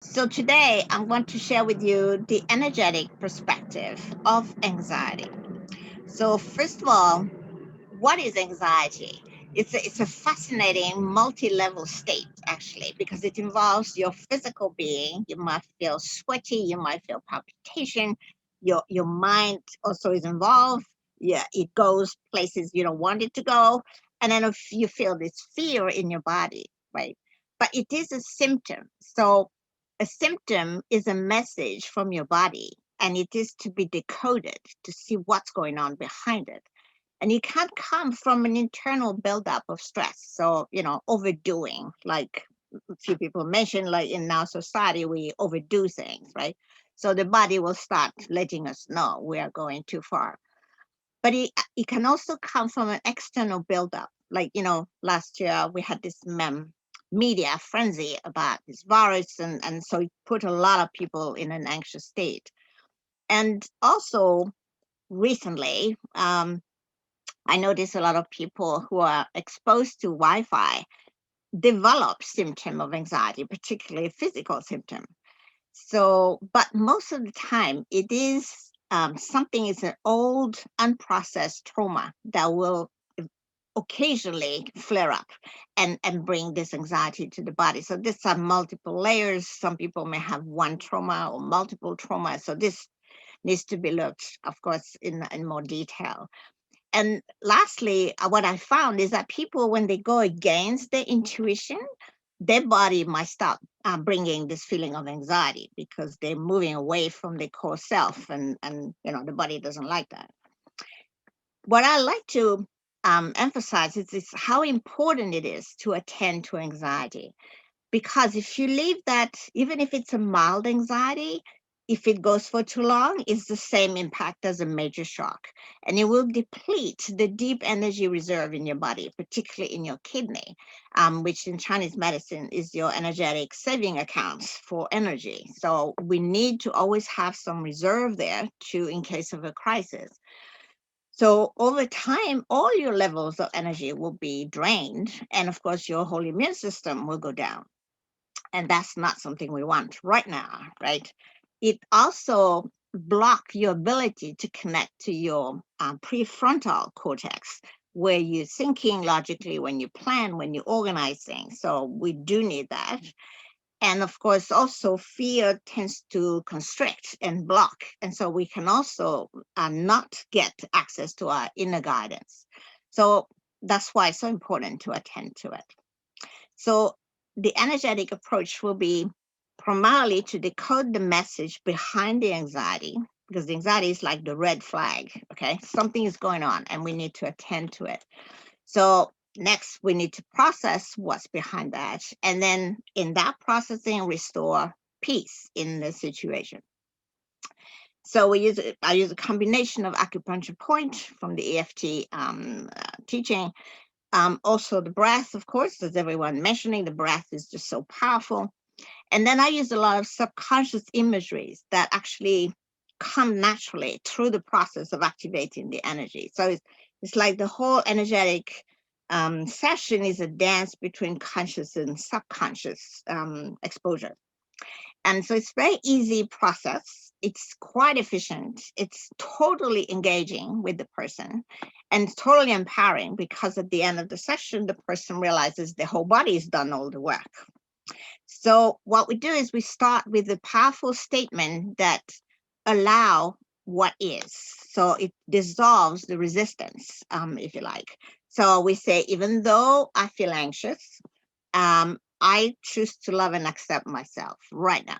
So today I'm going to share with you the energetic perspective of anxiety. So first of all, what is anxiety? It's a fascinating multi-level state actually because it involves your physical being. You might feel sweaty, you might feel palpitation, your mind also is involved. Yeah, it goes places you don't want it to go. And then if you feel this fear in your body, right? But it is a symptom. So a symptom is a message from your body and it is to be decoded to see what's going on behind it. And it can come from an internal buildup of stress. So, overdoing, like a few people mentioned, like in our society, we overdo things, right? So the body will start letting us know we are going too far. But it can also come from an external buildup. Like, last year we had this media frenzy about this virus, and so it put a lot of people in an anxious state. And also recently, I notice a lot of people who are exposed to Wi-Fi develop symptom of anxiety, particularly physical symptom. So, but most of the time, it is something is an old unprocessed trauma that will occasionally flare up and bring this anxiety to the body. So these are multiple layers. Some people may have one trauma or multiple trauma. So this needs to be looked, of course, in more detail. And lastly, what I found is that people, when they go against their intuition, their body might start bringing this feeling of anxiety because they're moving away from their core self, and the body doesn't like that. What I like to emphasize is how important it is to attend to anxiety, because if you leave that, even if it's a mild anxiety, if it goes for too long, it's the same impact as a major shock. And it will deplete the deep energy reserve in your body, particularly in your kidney, which in Chinese medicine is your energetic saving accounts for energy. So we need to always have some reserve there to in case of a crisis. So over time, all your levels of energy will be drained. And of course, your whole immune system will go down, and that's not something we want right now, right? It also block your ability to connect to your prefrontal cortex, where you're thinking logically, when you plan, when you organize things. So we do need that. And of course, also fear tends to constrict and block. And so we can also not get access to our inner guidance. So that's why it's so important to attend to it. So the energetic approach will be primarily to decode the message behind the anxiety, because the anxiety is like the red flag. Okay, something is going on and we need to attend to it. So next we need to process what's behind that, and then in that processing restore peace in the situation. So I use a combination of acupuncture point from the EFT teaching, also the breath, of course, as everyone mentioning, the breath is just so powerful. And then I use a lot of subconscious imageries that actually come naturally through the process of activating the energy. So it's like the whole energetic session is a dance between conscious and subconscious exposure. And so it's very easy process. It's quite efficient. It's totally engaging with the person and it's totally empowering, because at the end of the session, the person realizes the whole body has done all the work. So what we do is we start with a powerful statement that allow what is. So it dissolves the resistance, if you like. So we say, even though I feel anxious, I choose to love and accept myself right now.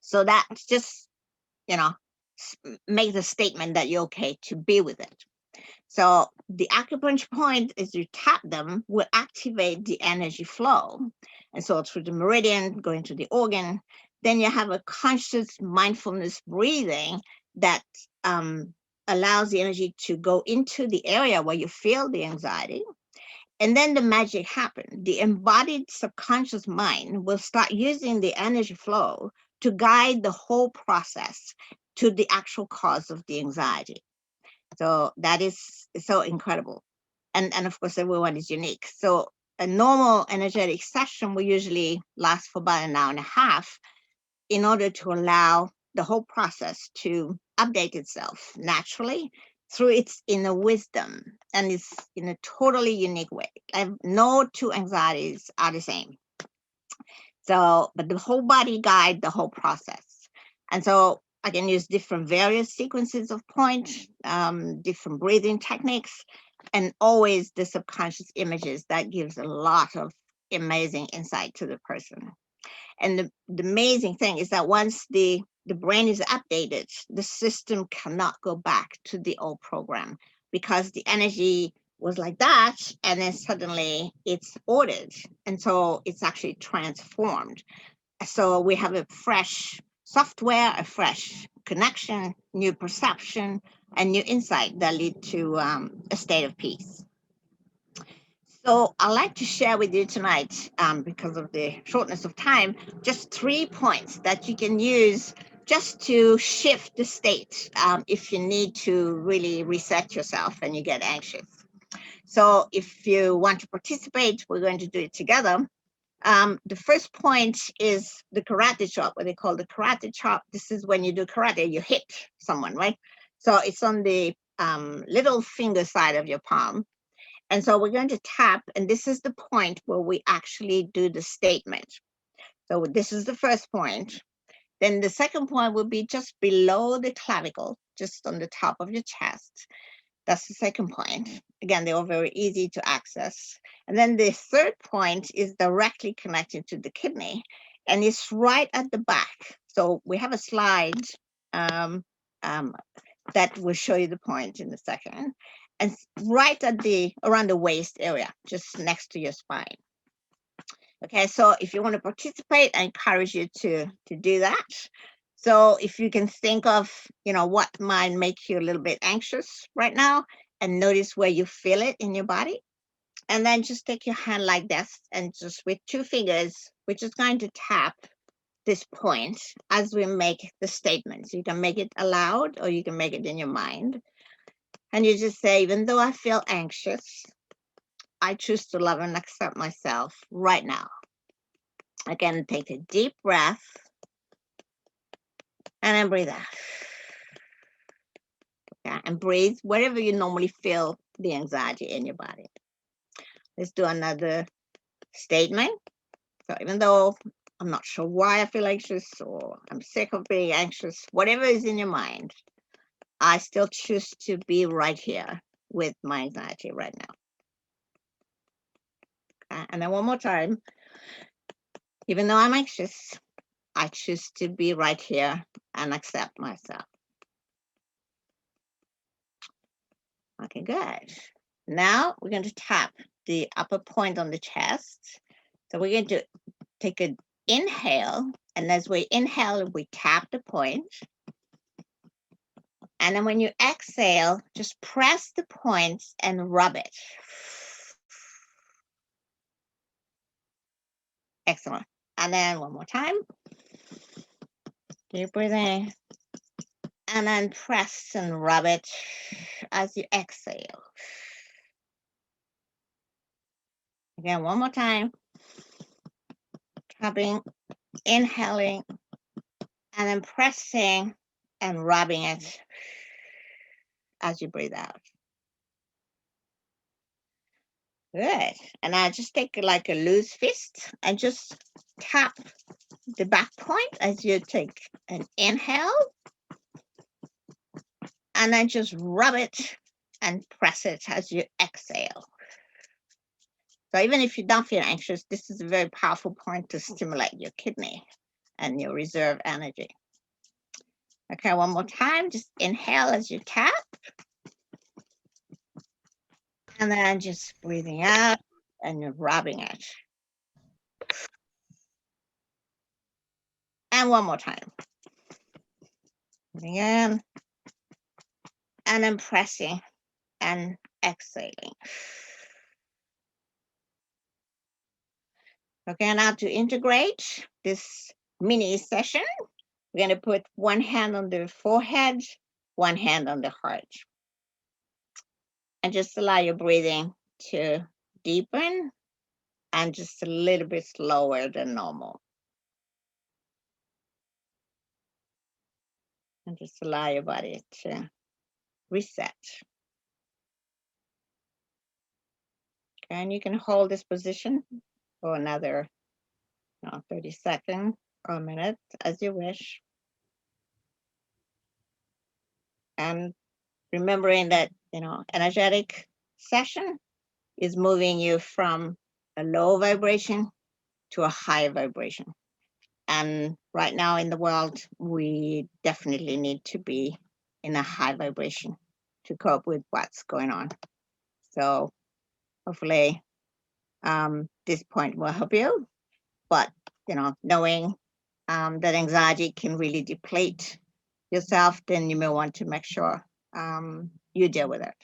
So that's just, you know, make the statement that you're okay to be with it. So the acupuncture point, as you tap them, will activate the energy flow. And so through the meridian, going to the organ, then you have a conscious mindfulness breathing that allows the energy to go into the area where you feel the anxiety. And then the magic happens. The embodied subconscious mind will start using the energy flow to guide the whole process to the actual cause of the anxiety. So that is so incredible. And of course, everyone is unique. So a normal energetic session will usually last for about an hour and a half in order to allow the whole process to update itself naturally through its inner wisdom, and it's in a totally unique way. No two anxieties are the same. So, but the whole body guide the whole process. And so I can use different various sequences of points, different breathing techniques, and always the subconscious images that gives a lot of amazing insight to the person. And the amazing thing is that once the brain is updated, the system cannot go back to the old program, because the energy was like that, and then suddenly it's ordered. And so it's actually transformed. So we have a fresh software, a fresh connection, new perception, and new insight that lead to a state of peace. So I'd like to share with you tonight, because of the shortness of time, just 3 points that you can use just to shift the state if you need to really reset yourself and you get anxious. So if you want to participate, we're going to do it together. The first point is the karate chop, what they call the karate chop. This is when you do karate, you hit someone, right? So it's on the little finger side of your palm. And so we're going to tap, and this is the point where we actually do the statement. So this is the first point. Then the second point will be just below the clavicle, just on the top of your chest. That's the second point. Again, they're all very easy to access. And then the third point is directly connected to the kidney, and it's right at the back. So we have a slide that will show you the point in a second. And right at around the waist area, just next to your spine. Okay, so if you want to participate, I encourage you to do that. So if you can think of, what might make you a little bit anxious right now, and notice where you feel it in your body. And then just take your hand like this, and just with 2 fingers, we're just going to tap this point as we make the statements. You can make it aloud or you can make it in your mind. And you just say, even though I feel anxious, I choose to love and accept myself right now. Again, take a deep breath and then breathe out. Okay, and breathe wherever you normally feel the anxiety in your body. Let's do another statement. So even though I'm not sure why I feel anxious, or I'm sick of being anxious, whatever is in your mind, I still choose to be right here with my anxiety right now. Okay, and then one more time. Even though I'm anxious, I choose to be right here and accept myself. Okay, good. Now we're going to tap the upper point on the chest. So we're going to take an inhale, and as we inhale, we tap the point. And then when you exhale, just press the point and rub it. Excellent. And then one more time. Deep breathing. And then press and rub it as you exhale. Again, one more time. Tapping, inhaling, and then pressing and rubbing it as you breathe out. Good. And I just take like a loose fist and just tap the back point as you take an inhale, and then just rub it and press it as you exhale. So even if you don't feel anxious, this is a very powerful point to stimulate your kidney and your reserve energy. Okay, one more time. Just inhale as you tap. And then just breathing out and you're rubbing it. And one more time. Breathing in. And then pressing and exhaling. Okay, now to integrate this mini session, we're going to put one hand on the forehead, one hand on the heart. And just allow your breathing to deepen and just a little bit slower than normal. And just allow your body to reset. Okay, and you can hold this position for another 30 seconds or a minute as you wish. And remembering that, energetic session is moving you from a low vibration to a high vibration. And right now in the world, we definitely need to be in a high vibration to cope with what's going on. So hopefully this point will help you. But, knowing that anxiety can really deplete yourself, then you may want to make sure you deal with it.